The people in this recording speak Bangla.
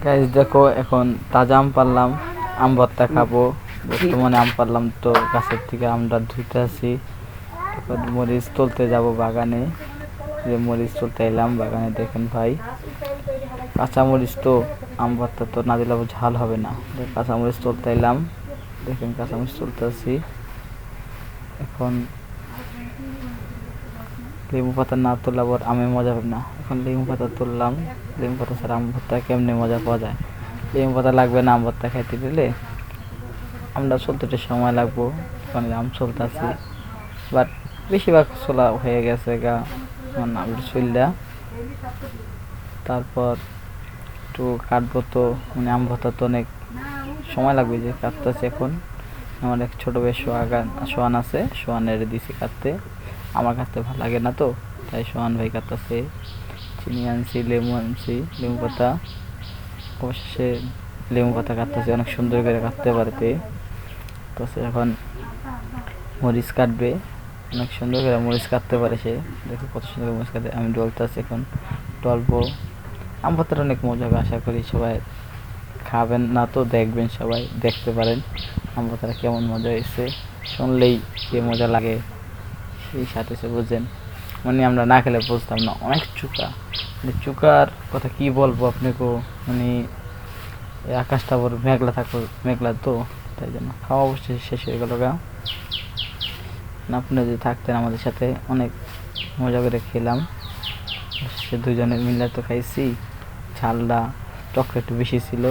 গাইস দেখো এখন তাজা আম পারলাম, আম ভর্তা খাবো। বর্তমানে আম পারলাম তো গাছের থেকে আমরা ধুইতে আসি, এখন মরিচ তুলতে যাব বাগানে। যে মরিচ তুলতে এলাম বাগানে, দেখেন ভাই কাঁচা মরিচ তো, আম ভর্তা তো না দিলে ঝাল হবে না। কাঁচা মরিচ তুলতে এলাম, দেখেন কাঁচা মরিচ তুলতে আসি। এখন লেবু পাতা না তুললে আবার আমের মজা হবে না, এখন লেবু পাতা তুললাম। লেবু পাতা ছাড়া আম ভর্তা কেমনে মজা পাওয়া যায়? লেবু পাতা লাগবে না আম ভর্তা খাইতে দিলে, আমরা চলতে সময় লাগবো। এখন আম চলতেছি, বাট বেশিরভাগ ছোলা হয়ে গেছে গা, আমরা চললা তারপর একটু কাটবো তো, মানে আম ভর্তা তো অনেক সময় লাগবে, যে কাটতেছি এখন। আমার এক ছোটো ভাই সোয়ান আছে, সোয়ানের দিছি কাটতে, আমার কাটতে ভালো লাগে না তো, তাই সোহান ভাই কাটতেছে। চিনি আনছি, লেবু আনছি, লেবু পাতা, অবশেষে লেবু পাতা কাটতেছে, অনেক সুন্দর করে কাটতে পারতে। তো সে এখন মরিচ কাটবে, অনেক সুন্দর করে মরিচ কাটতে পারে সে, দেখো কত সুন্দর মরিচ কাটে। আমি ডলতেছি এখন, ডলবো। আম ভর্তাটা অনেক মজা হবে, আশা করি সবাই খাবেন না তো দেখবেন, সবাই দেখতে পারেন আম ভর্তাটা কেমন মজা হয়েছে। শুনলেই যে মজা লাগে সেই সাথে সে বুঝেন, মানে আমরা না খেলে বুঝতাম না, অনেক চুকা। মানে চুকার কথা কি বলবো আপনাকে, মানে আকাশটা বড় মেঘলা থাকো, মেঘলা তো, তাই জন্য খাওয়া অবশ্যই শেষ হয়ে গেল গা। আপনি যদি থাকতেন আমাদের সাথে, অনেক মজা করে খেলাম। সে দুজনে মিলে তো খাইছি, ঝালটা টকটা একটু বেশি ছিল।